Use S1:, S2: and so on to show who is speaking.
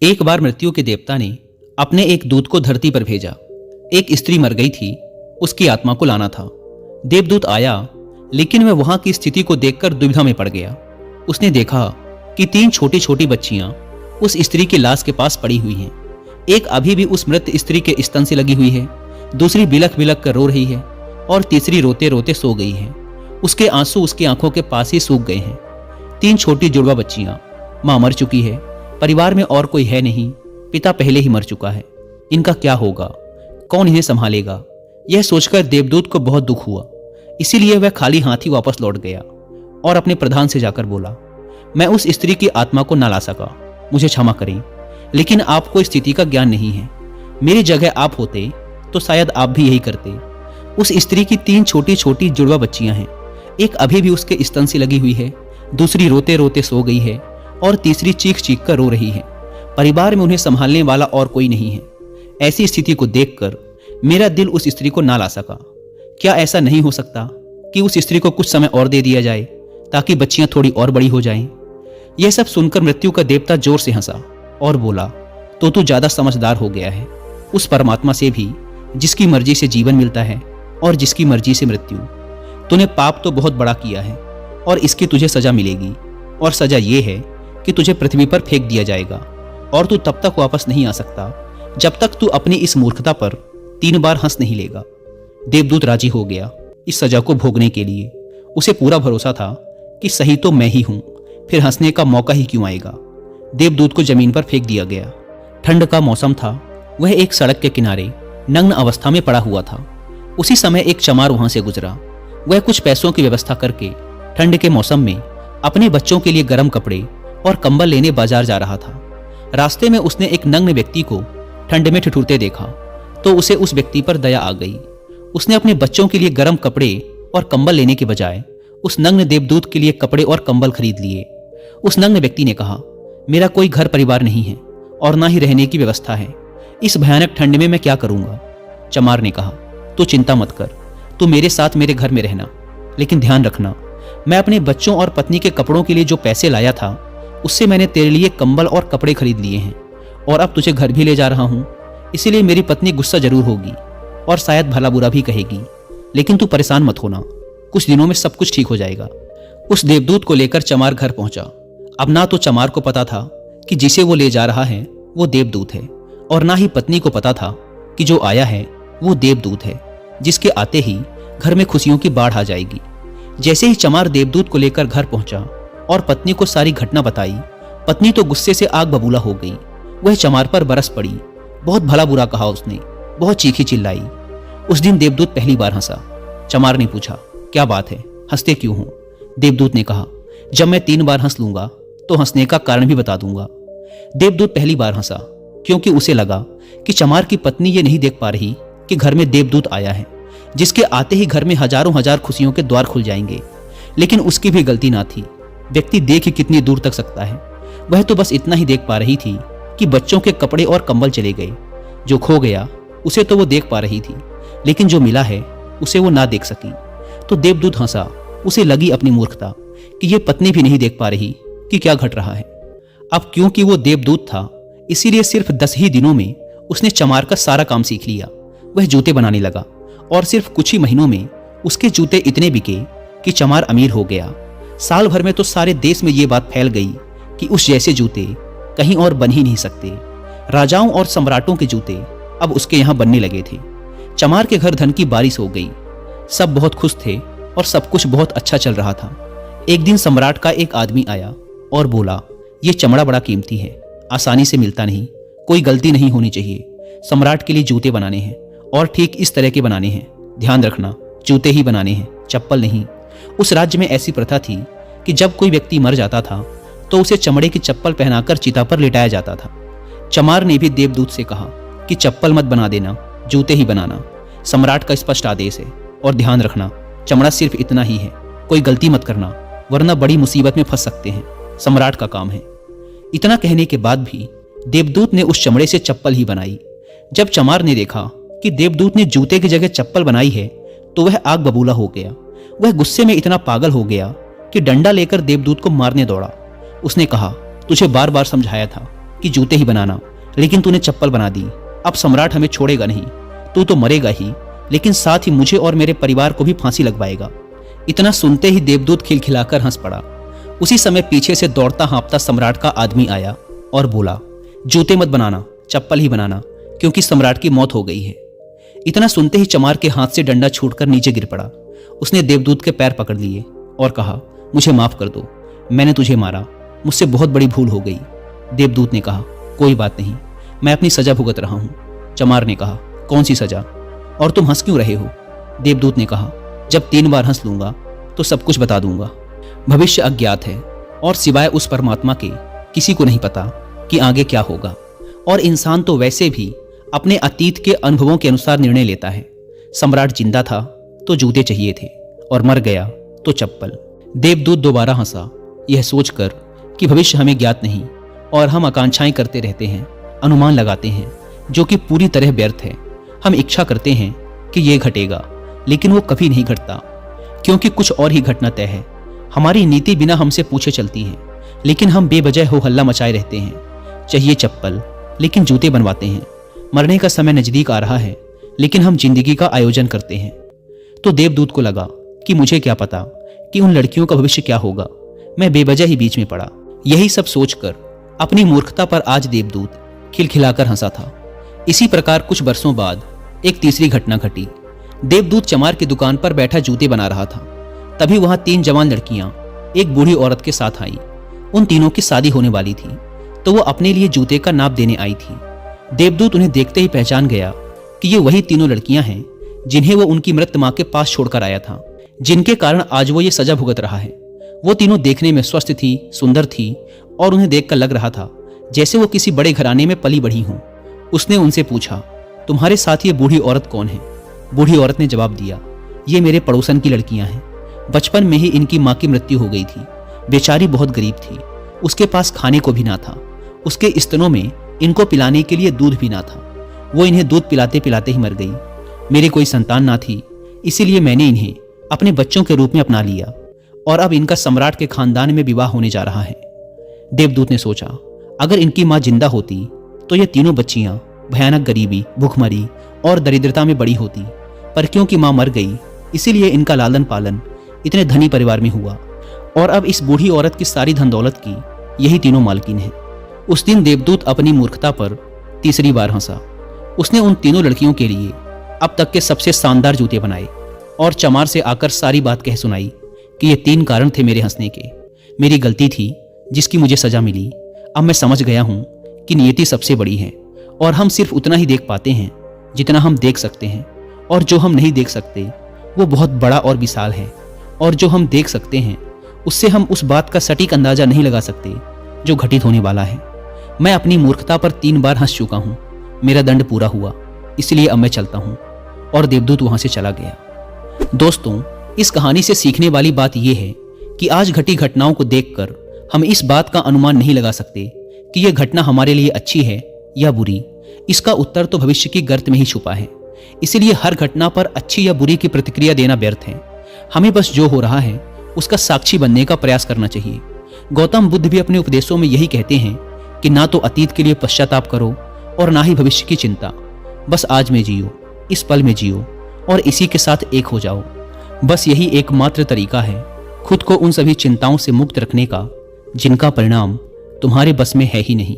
S1: एक बार मृत्यु के देवता ने अपने एक दूत को धरती पर भेजा। एक स्त्री मर गई थी, उसकी आत्मा को लाना था। देवदूत आया, लेकिन वह वहां की स्थिति को देखकर दुविधा में पड़ गया। उसने देखा कि 3 छोटी छोटी बच्चियां उस स्त्री की लाश के पास पड़ी हुई हैं। एक अभी भी उस मृत स्त्री के स्तन से लगी हुई है, दूसरी बिलख बिलख कर रो रही है और तीसरी रोते रोते सो गई है। उसके आंसू उसकी आंखों के पास ही सूख गए हैं। 3 छोटी जुड़वा बच्चियां, मां मर चुकी है, परिवार में और कोई है नहीं, पिता पहले ही मर चुका है। इनका क्या होगा, कौन इन्हें संभालेगा? यह सोचकर देवदूत को बहुत दुख हुआ। इसीलिए वह खाली हाथ ही वापस लौट गया और अपने प्रधान से जाकर बोला, मैं उस स्त्री की आत्मा को ना ला सका, मुझे क्षमा करें, लेकिन आपको इस स्थिति का ज्ञान नहीं है। मेरी जगह आप होते तो शायद आप भी यही करते। उस स्त्री की 3 छोटी छोटी जुड़वा बच्चियां हैं, एक अभी भी उसके स्तन से लगी हुई है, दूसरी रोते रोते सो गई है और तीसरी चीख चीख कर रो रही है। परिवार में उन्हें संभालने वाला और कोई नहीं है। ऐसी स्थिति को देखकर मेरा दिल उस स्त्री को ना ला सका। क्या ऐसा नहीं हो सकता कि उस स्त्री को कुछ समय और दे दिया जाए ताकि बच्चियां थोड़ी और बड़ी हो जाएं? यह सब सुनकर मृत्यु का देवता जोर से हंसा और बोला, तो तू ज्यादा समझदार हो गया है। उस परमात्मा से भी जिसकी मर्जी से जीवन मिलता है और जिसकी मर्जी से मृत्यु। तूने पाप तो बहुत बड़ा किया है और इसकी तुझे सजा मिलेगी, और सजा यह है कि तुझे पृथ्वी पर फेंक दिया जाएगा और तू तब तक वापस नहीं आ सकता जब तक तू अपनी इस मूर्खता पर 3 बार हंस नहीं लेगा। देवदूत राजी हो गया इस सजा को भोगने के लिए। उसे पूरा भरोसा था कि सही तो मैं ही हूं, फिर हंसने का मौका ही क्यों आएगा। देवदूत को जमीन पर फेंक दिया गया। ठंड का मौसम था। वह एक सड़क के किनारे नग्न अवस्था में पड़ा हुआ था। उसी समय एक चमार वहां से गुजरा। वह कुछ पैसों की व्यवस्था करके ठंड के मौसम में अपने बच्चों के लिए गर्म कपड़े और कंबल लेने बाजार जा रहा था। रास्ते में उसने एक नग्न व्यक्ति को ठंड में ठिठुरते देखा तो उसे उस व्यक्ति पर दया आ गई। उसने अपने बच्चों के लिए गर्म कपड़े और कंबल लेने के बजाय उस नग्न देवदूत के लिए कपड़े और कंबल खरीद लिए। उस नग्न व्यक्ति ने कहा, मेरा कोई घर परिवार नहीं है और ना ही रहने की व्यवस्था है। इस भयानक ठंड में मैं क्या करूंगा? चमार ने कहा, तू चिंता मत कर, तू मेरे साथ मेरे घर में रहना, लेकिन ध्यान रखना, मैं अपने बच्चों और पत्नी के कपड़ों के लिए जो पैसे लाया था उससे मैंने तेरे लिए कंबल और कपड़े खरीद लिए हैं और अब तुझे घर भी ले जा रहा हूं। इसीलिए मेरी पत्नी गुस्सा जरूर होगी और शायद भला बुरा भी कहेगी, लेकिन तू परेशान मत होना, कुछ दिनों में सब कुछ ठीक हो जाएगा। उस देवदूत को लेकर चमार घर पहुंचा। अब ना तो चमार को पता था कि जिसे वो ले जा रहा है वो देवदूत है, और ना ही पत्नी को पता था कि जो आया है वो देवदूत है, जिसके आते ही घर में खुशियों की बाढ़ आ जाएगी। जैसे ही चमार देवदूत को लेकर घर पहुंचा और पत्नी को सारी घटना बताई, पत्नी तो गुस्से से आग बबूला हो गई। वह चमार पर बरस पड़ी। बहुत भला बुरा कहा उसने, बहुत चीखी चिल्लाई। उस दिन देवदूत पहली बार हंसा। चमार ने पूछा, क्या बात है, हंसते क्यों हो? देवदूत ने कहा, जब मैं 3 बार हंस लूंगा तो हंसने का कारण भी बता दूंगा। देवदूत पहली बार हंसा क्योंकि उसे लगा कि चमार की पत्नी ये नहीं देख पा रही कि घर में देवदूत आया है, जिसके आते ही घर में हजारों हजार खुशियों के द्वार खुल जाएंगे। लेकिन उसकी भी गलती ना थी। व्यक्ति देख ही कितनी दूर तक सकता है। वह तो बस इतना ही देख पा रही थी कि बच्चों के कपड़े और कंबल चले गए। जो खो गया उसे तो वो देख पा रही थी, लेकिन जो मिला है उसे वो ना देख सकी। तो देवदूत हंसा। उसे लगी अपनी मूर्खता कि ये पत्नी भी नहीं देख पा रही कि क्या घट रहा है। अब क्योंकि वो देवदूत था, इसीलिए सिर्फ 10 ही दिनों में उसने चमार का सारा काम सीख लिया। वह जूते बनाने लगा और सिर्फ कुछ ही महीनों में उसके जूते इतने बिके कि चमार अमीर हो गया। साल भर में तो सारे देश में ये बात फैल गई कि उस जैसे जूते कहीं और बन ही नहीं सकते। राजाओं और सम्राटों के जूते अब उसके यहां बनने लगे थे। चमार के घर धन की बारिश हो गई। सब बहुत खुश थे और सब कुछ बहुत अच्छा चल रहा था। एक दिन सम्राट का एक आदमी आया और बोला, ये चमड़ा बड़ा कीमती है, आसानी से मिलता नहीं, कोई गलती नहीं होनी चाहिए। सम्राट के लिए जूते बनाने हैं और ठीक इस तरह के बनाने हैं। ध्यान रखना, जूते ही बनाने हैं, चप्पल नहीं। उस राज्य में ऐसी प्रथा थी कि जब कोई व्यक्ति मर जाता था तो उसे चमड़े की चप्पल पहनाकर चिता पर लिटाया जाता था। चमार ने भी देवदूत से कहा कि चप्पल मत बना देना, जूते ही बनाना। सम्राट का स्पष्ट आदेश है, और ध्यान रखना, चमड़ा सिर्फ इतना ही है, कोई गलती मत करना, वरना बड़ी मुसीबत में फंस सकते हैं। सम्राट का काम है। इतना कहने के बाद भी देवदूत ने उस चमड़े से चप्पल ही बनाई। जब चमार ने देखा कि देवदूत ने जूते की जगह चप्पल बनाई है तो वह आग बबूला हो गया। वह गुस्से में इतना पागल हो गया कि डंडा लेकर देवदूत को मारने दौड़ा। उसने कहा, तुझे बार बार समझाया था कि जूते ही बनाना, लेकिन तूने चप्पल बना दी। अब सम्राट हमें छोड़ेगा नहीं, तू तो मरेगा ही, लेकिन साथ ही मुझे और मेरे परिवार को भी फांसी लगवाएगा। इतना सुनते ही देवदूत खिलखिलाकर हंस पड़ा। उसी समय पीछे से दौड़ता हाँफता सम्राट का आदमी आया और बोला, जूते मत बनाना, चप्पल ही बनाना, क्योंकि सम्राट की मौत हो गई है। इतना सुनते ही चमार के हाथ से डंडा छूटकर नीचे गिर पड़ा। उसने देवदूत के पैर पकड़ लिए और कहा, मुझे माफ कर दो, मैंने तुझे मारा, मुझसे बहुत बड़ी भूल हो गई। देवदूत ने कहा, कोई बात नहीं, मैं अपनी सजा भुगत रहा हूं। चमार ने कहा, कौन सी सजा, और तुम हंस क्यों रहे हो? देवदूत ने कहा, जब 3 बार हंस लूंगा तो सब कुछ बता दूंगा। भविष्य अज्ञात है और सिवाय उस परमात्मा के किसी को नहीं पता कि आगे क्या होगा, और इंसान तो वैसे भी अपने अतीत के अनुभवों के अनुसार निर्णय लेता है। सम्राट जिंदा था तो जूते चाहिए थे, और मर गया तो चप्पल। देवदूत दोबारा हंसा, यह सोचकर कि भविष्य हमें ज्ञात नहीं और हम आकांक्षाएं करते रहते हैं, अनुमान लगाते हैं, जो कि पूरी तरह व्यर्थ है। हम इच्छा करते हैं कि यह घटेगा, लेकिन वो कभी नहीं घटता, क्योंकि कुछ और ही घटना तय है। हमारी नीति बिना हमसे पूछे चलती है, लेकिन हम बेवजह हो हल्ला मचाए रहते हैं। चाहिए चप्पल, लेकिन जूते बनवाते हैं। मरने का समय नजदीक आ रहा है, लेकिन हम जिंदगी का आयोजन करते हैं। तो देवदूत को लगा कि मुझे क्या पता कि उन लड़कियों का भविष्य क्या होगा, मैं बेवजह ही बीच में पड़ा। यही सब सोचकर अपनी मूर्खता पर आज देवदूत खिलखिलाकर हंसा था। इसी प्रकार कुछ वर्षों बाद एक तीसरी घटना घटी। देवदूत चमार की दुकान पर बैठा जूते बना रहा था। तभी वहां 3 जवान लड़कियां एक बूढ़ी औरत के साथ आईं। उन तीनों की शादी होने वाली थी, तो वो अपने लिए जूते का नाप देने आई थी। देवदूत उन्हें देखते ही पहचान गया कि ये वही तीनों लड़कियां हैं जिन्हें वो उनकी मृत मां के पास छोड़कर आया था, जिनके कारण आज वो ये सजा भुगत रहा है। वो तीनों देखने में स्वस्थ थी, सुंदर थी, और उन्हें देखकर लग रहा था जैसे वो किसी बड़े घराने में पली बढ़ी हों। उसने उनसे पूछा, तुम्हारे साथ ये बूढ़ी औरत कौन है? बूढ़ी औरत ने जवाब दिया, ये मेरे पड़ोसन की लड़कियां हैं। बचपन में ही इनकी मां की मृत्यु हो गई थी। बेचारी बहुत गरीब थी, उसके पास खाने को भी ना था। उसके स्तनों में इनको पिलाने के लिए दूध भी ना था। वो इन्हें दूध पिलाते पिलाते ही मर गई। मेरी कोई संतान ना थी, इसीलिए मैंने इन्हें अपने बच्चों के रूप में अपना लिया, और अब इनका सम्राट के खानदान में विवाह होने जा रहा है। देवदूत ने सोचा, अगर इनकी मां जिंदा होती तो ये तीनों बच्चियां भयानक गरीबी, भूखमरी और दरिद्रता में बड़ी होती, पर क्योंकि मां मर गई, इसीलिए इनका लालन पालन इतने धनी परिवार में हुआ, और अब इस बूढ़ी औरत की सारी धन दौलत की यही तीनों मालकिन हैं। उस दिन देवदूत अपनी मूर्खता पर तीसरी बार हंसा। उसने उन तीनों लड़कियों के लिए अब तक के सबसे शानदार जूते बनाए और चमार से आकर सारी बात कह सुनाई कि ये 3 कारण थे मेरे हंसने के। मेरी गलती थी जिसकी मुझे सजा मिली। अब मैं समझ गया हूं कि नियति सबसे बड़ी है, और हम सिर्फ उतना ही देख पाते हैं जितना हम देख सकते हैं, और जो हम नहीं देख सकते वो बहुत बड़ा और विशाल है, और जो हम देख सकते हैं उससे हम उस बात का सटीक अंदाजा नहीं लगा सकते जो घटित होने वाला है। मैं अपनी मूर्खता पर 3 बार हंस चुका हूं। मेरा दंड पूरा हुआ, इसलिए अब मैं चलता हूं। और देवदूत वहां से चला गया। दोस्तों, इस कहानी से सीखने वाली बात यह है कि आज घटी घटनाओं को देखकर हम इस बात का अनुमान नहीं लगा सकते कि यह घटना हमारे लिए अच्छी है या बुरी। इसका उत्तर तो भविष्य की गर्त में ही छुपा है। इसलिए हर घटना पर अच्छी या बुरी की प्रतिक्रिया देना व्यर्थ है। हमें बस जो हो रहा है उसका साक्षी बनने का प्रयास करना चाहिए। गौतम बुद्ध भी अपने उपदेशों में यही कहते हैं कि ना तो अतीत के लिए पश्चाताप करो और ना ही भविष्य की चिंता। बस आज में जियो, इस पल में जियो, और इसी के साथ एक हो जाओ। बस यही एकमात्र तरीका है खुद को उन सभी चिंताओं से मुक्त रखने का जिनका परिणाम तुम्हारे बस में है ही नहीं।